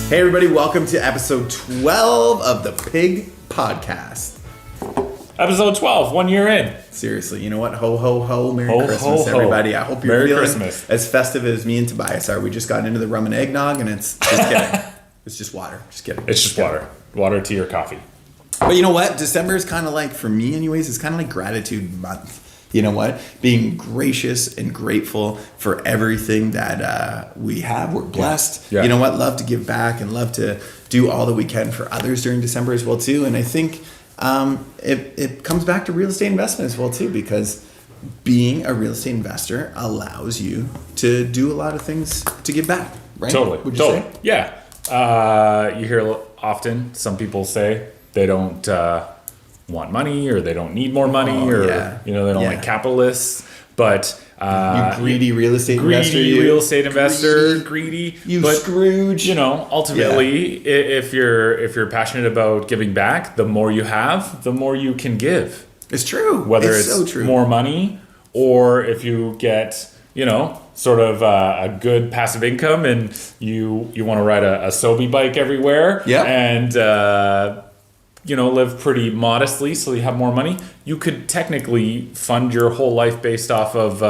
Hey everybody, welcome to episode 12 of the Pig Podcast. Episode 12, 1 year in. Seriously, you know what? Ho, ho, ho. Merry Ho, Christmas, ho, ho. everybody. I hope you're Merry feeling Christmas. as festive as me and Tobias are. We just got into the rum and eggnog, and it's just kidding. It's just water. Just kidding. It's just water. Water, tea, or coffee. But you know what? December is kind of like, for me anyways, it's kind of like gratitude month. You know what? Being gracious and grateful for everything that we have. We're blessed. Yeah. You know what? Love to give back and love to do all that we can for others during December as well too. And I think it comes back to real estate investment as well too, because being a real estate investor allows you to do a lot of things to give back. Right? Totally. Would you say? Yeah. You hear often some people say they don't want money, or they don't need more money, they don't like capitalists. But you greedy real estate investor. Greedy. You Scrooge. Ultimately, if you're passionate about giving back, the more you have, the more you can give. It's true. Whether it's it's so true. more money, or if you get sort of a good passive income, and you want to ride a Sobe bike everywhere, and live pretty modestly so you have more money, you could technically fund your whole life based off of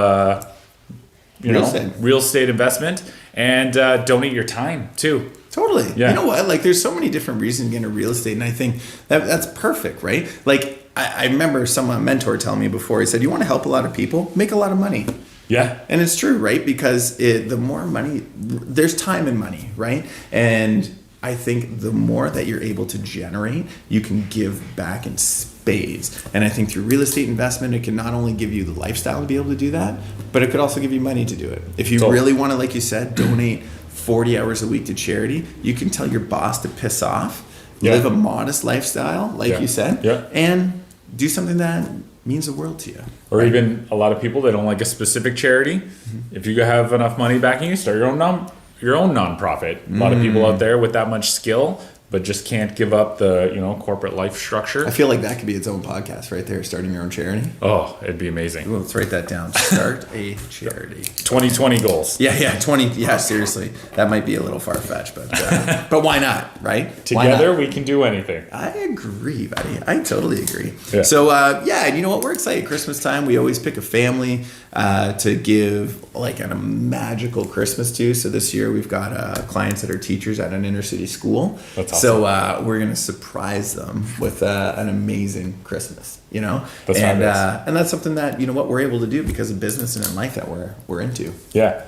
real estate investment, and donate your time too. Totally. Yeah. You know what? Like, there's so many different reasons to get into real estate, and I think that's perfect, right? Like, I remember a mentor telling me before, he said, you want to help a lot of people, make a lot of money. Yeah. And it's true, right? Because the more money, there's time and money, right? And I think the more that you're able to generate, you can give back in spades. And I think through real estate investment, it can not only give you the lifestyle to be able to do that, but it could also give you money to do it. If you really want to, like you said, donate 40 hours a week to charity, you can tell your boss to piss off, live a modest lifestyle, like you said, and do something that means the world to you. Or even a lot of people, they don't like a specific charity. Mm-hmm. If you have enough money backing you, start your own nonprofit. A lot of people out there with that much skill, but just can't give up the corporate life structure. I feel like that could be its own podcast right there, starting your own charity. Oh, it'd be amazing. Ooh, let's write that down. Start a charity. 2020 goals. Yeah, 20. Yeah, seriously, that might be a little far fetched, but why not, right? Together we can do anything. I agree, buddy. I totally agree. Yeah. So and you know what? We're excited. Christmas time. We always pick a family to give like a magical Christmas to. So this year we've got clients that are teachers at an inner city school. That's awesome. So we're gonna surprise them with an amazing Christmas. That's and that's something that we're able to do because of business and in life that we're into. Yeah.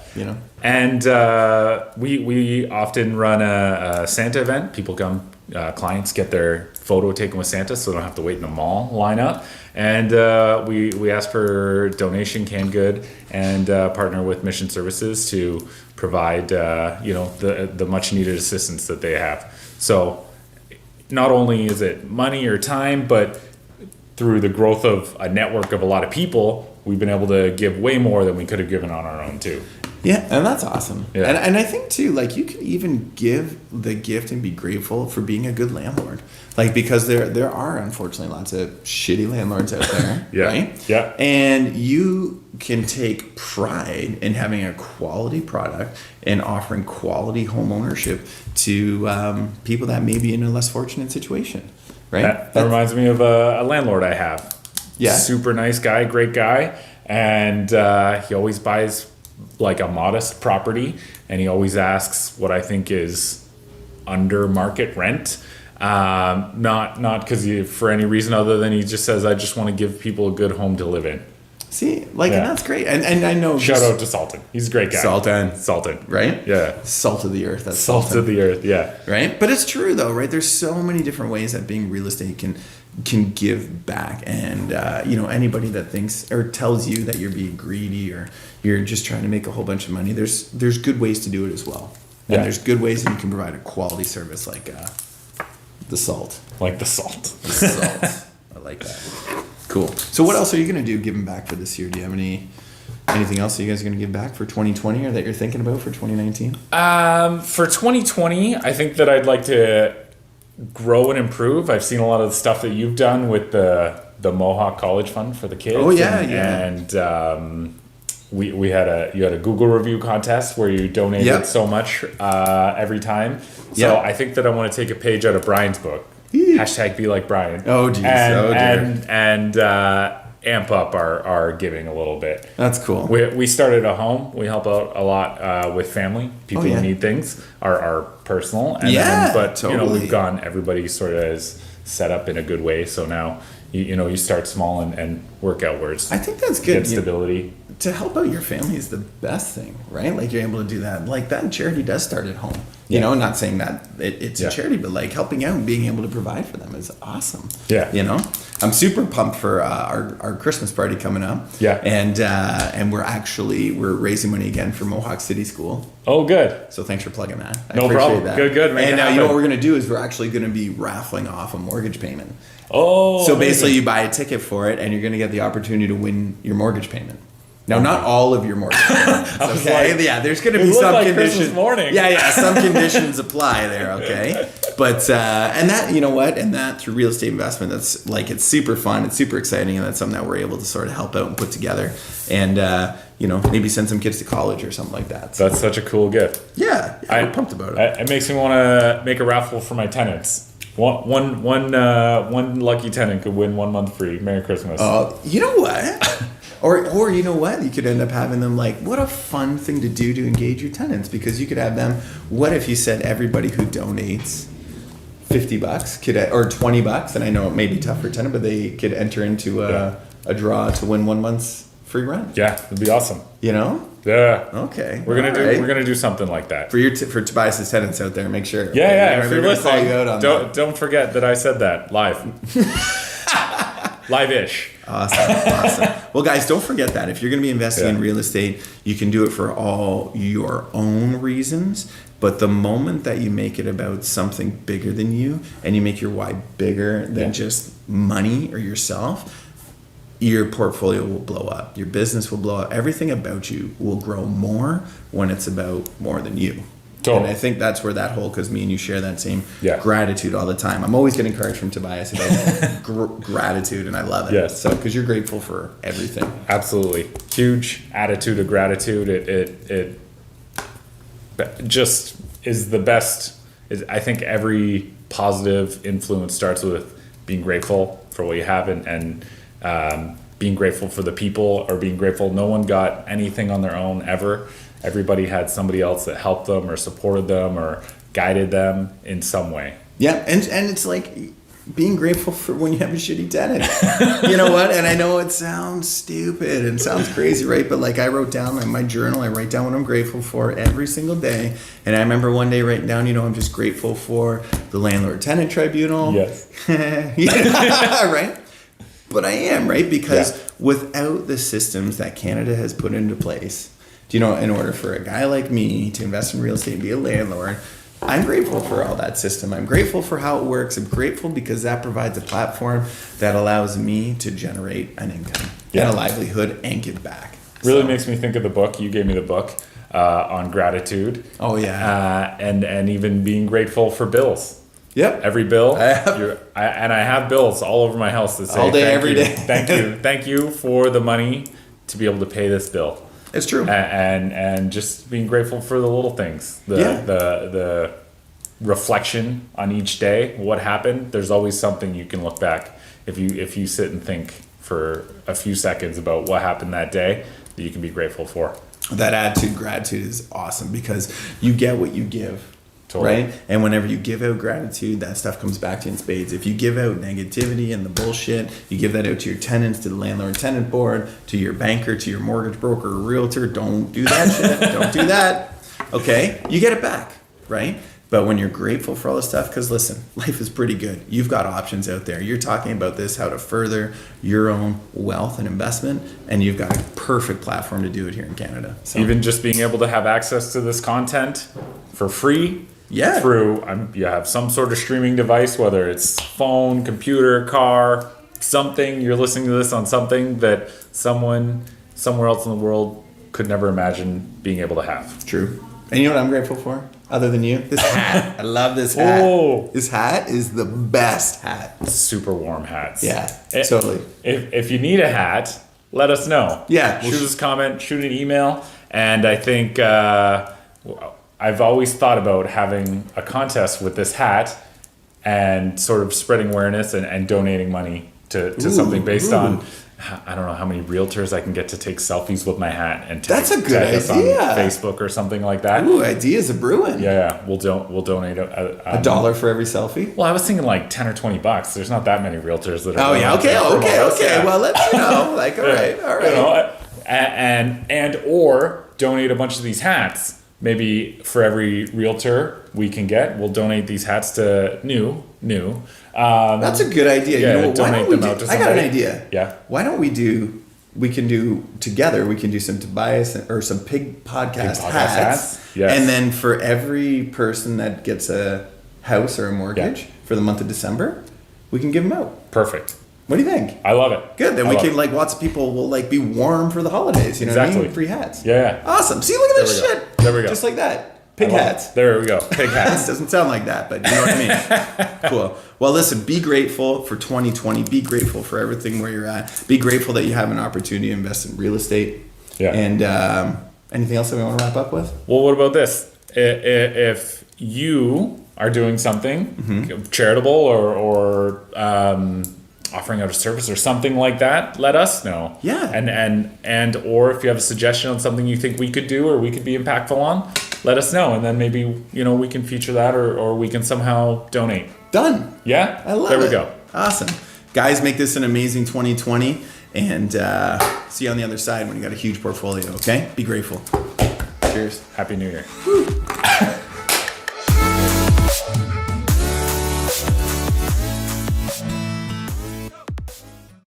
And we often run a Santa event. People come, clients get their photo taken with Santa, so they don't have to wait in the mall line up. And we ask for donation, canned good, and partner with Mission Services to provide the much needed assistance that they have. So not only is it money or time, but through the growth of a network of a lot of people, we've been able to give way more than we could have given on our own too. Yeah, and that's awesome. Yeah. And I think too, like, you can even give the gift and be grateful for being a good landlord. Like, because there are unfortunately lots of shitty landlords out there, right? Yeah. And you can take pride in having a quality product and offering quality home ownership to people that may be in a less fortunate situation, right? That reminds me of a landlord I have. Yeah. Super nice guy, great guy. And he always buys like a modest property, and he always asks what I think is under market rent. Not because for any reason other than he just says, I just want to give people a good home to live in. See, and that's great. And I know. Shout out to Sultan. He's a great guy. Sultan. Right? Yeah. Salt of the earth. That's Salt of the earth, yeah. Right? But it's true though, right? There's so many different ways that being real estate can give back. And, anybody that thinks or tells you that you're being greedy or you're just trying to make a whole bunch of money, there's good ways to do it as well. And there's good ways that you can provide a quality service like the salt. Like the salt. The salt. I like that. Cool. So what else are you going to do giving back for this year? Do you have anything else that you guys are going to give back for 2020 or that you're thinking about for 2019? For 2020, I think that I'd like to grow and improve. I've seen a lot of the stuff that you've done with the Mohawk College Fund for the kids. Oh, yeah, and we had a Google review contest where you donated Yep. so much every time. So Yep. I think that I want to take a page out of Brian's book. Hashtag be like Brian. Oh, geez. And, Oh, dear. and amp up our giving a little bit. That's cool. We started a home. We help out a lot with family, people yeah. who need things, are personal. And Yeah, but totally. we've gone. Everybody sort of is set up in a good way. So now you start small and work outwards. I think that's good. Get stability. To help out your family is the best thing, right? Like you're able to do that. Like that charity does start at home. You know, not saying that it's a charity, but like helping out and being able to provide for them is awesome. Yeah. You know, I'm super pumped for our Christmas party coming up. Yeah. And we're raising money again for Mohawk City School. Oh, good. So thanks for plugging that. I No appreciate problem. that. Good. Make And it now you know happen. what we're gonna do is we're actually gonna be raffling off a mortgage payment. Oh. So amazing. basically, you buy a ticket for it, and you're going to get the opportunity to win your mortgage payment. Now, not all of your mortgage payments, was okay? like, Yeah, there's going to it be looked some like conditions. Christmas morning. Yeah, some conditions apply there, okay? But and that, you know what? And that through real estate investment, that's like it's super fun, it's super exciting, and that's something that we're able to sort of help out and put together, and maybe send some kids to college or something like that. So, That's such a cool gift. yeah, we're pumped about it. It makes me want to make a raffle for my tenants. One lucky tenant could win 1 month free. Merry Christmas. You know what? Or you know what? You could end up having them like, what a fun thing to do to engage your tenants, because you could have them. What if you said everybody who donates $50 could, or $20, and I know it may be tough for a tenant, but they could enter into a draw to win 1 month's free rent. Yeah, it'd be awesome. You know? Yeah. Okay. We're gonna All right. we're gonna do something like that. For Tobias's tenants out there, make sure. Yeah. If They're you're gonna call listening, you out on that. don't forget that I said that live. Live-ish. Awesome. Well, guys, don't forget that if you're going to be investing in Yeah. real estate, you can do it for all your own reasons. But the moment that you make it about something bigger than you, and you make your why bigger than just money or yourself, your portfolio will blow up. Your business will blow up. Everything about you will grow more when it's about more than you. Totally. And I think that's where that whole, because me and you share that same Yeah. gratitude all the time. I'm always getting cards from Tobias about gratitude, and I love it. Yes. So, because you're grateful for everything. Absolutely. Huge attitude of gratitude. It just is the best. I think every positive influence starts with being grateful for what you have and being grateful for the people, or being grateful no one got anything on their own ever. Everybody had somebody else that helped them or supported them or guided them in some way. Yeah, and it's like being grateful for when you have a shitty tenant. You know what? And I know it sounds stupid and sounds crazy, right? But like I wrote down in my journal, I write down what I'm grateful for every single day. And I remember one day writing down, I'm just grateful for the landlord-tenant tribunal. Yes. Yeah, right? But I am, right? Because without the systems that Canada has put into place, in order for a guy like me to invest in real estate and be a landlord, I'm grateful for all that system. I'm grateful for how it works. I'm grateful because that provides a platform that allows me to generate an income and a livelihood and give back. Really makes me think of the book. You gave me the book on gratitude. Oh, yeah. And even being grateful for bills. Yep. Every bill. I I have bills all over my house that say all day, thank every you, day. Thank you for the money to be able to pay this bill. It's true. And just being grateful for the little things, the reflection on each day, what happened. There's always something you can look back if you sit and think for a few seconds about what happened that day that you can be grateful for. That attitude, gratitude is awesome because you get what you give. Totally. Right? And whenever you give out gratitude, that stuff comes back to you in spades. If you give out negativity and the bullshit, you give that out to your tenants, to the landlord-tenant board, to your banker, to your mortgage broker or realtor. Don't do that shit. Don't do that. Okay? You get it back, right? But when you're grateful for all this stuff, because listen, life is pretty good. You've got options out there. You're talking about this, how to further your own wealth and investment, and you've got a perfect platform to do it here in Canada. So, Even just being able to have access to this content for free. Yeah. Through you have some sort of streaming device, whether it's phone, computer, car, something. You're listening to this on something that someone somewhere else in the world could never imagine being able to have. True. And you know what I'm grateful for? Other than you? This hat. I love this hat. Oh. This hat is the best hat. Super warm hats. Yeah, totally. If you need a hat, let us know. Yeah. Shoot us a comment, shoot an email. And I think I've always thought about having a contest with this hat and sort of spreading awareness and donating money to something based on, I don't know how many realtors I can get to take selfies with my hat and That's a good tag us on idea. Facebook or something like that. Ooh, ideas are brewing. Yeah, we'll donate a dollar for every selfie. Well, I was thinking like $10 or $20. There's not that many realtors that are. Oh yeah, okay. Yeah. Well, let's like all right. You know, and or donate a bunch of these hats. Maybe for every realtor we can get, we'll donate these hats to new. That's a good idea. Yeah, You know, why donate don't we them out to I got an somebody. idea. Yeah. Why don't we do together, we can do some Tobias or some pig podcast hats. Yes. And then for every person that gets a house or a mortgage for the month of December, we can give them out. Perfect. What do you think? I love it. Good. Then we can lots of people will be warm for the holidays. You know what I mean? Free hats. Yeah. Awesome. See, look at this shit. There we go. Just like that. Pig hats. There we go. Pig hats. Doesn't sound like that, but you know what I mean. Cool. Well, listen, be grateful for 2020. Be grateful for everything where you're at. Be grateful that you have an opportunity to invest in real estate. Yeah. And anything else that we want to wrap up with? Well, what about this? If you are doing something charitable or offering out a service or something like that, let us know. Yeah. And or if you have a suggestion on something you think we could do or we could be impactful on, let us know, and then maybe we can feature that or we can somehow donate. Done. Yeah? I love it. There we go. Awesome. Guys, make this an amazing 2020, and see you on the other side when you got a huge portfolio, okay? Be grateful. Cheers. Happy New Year.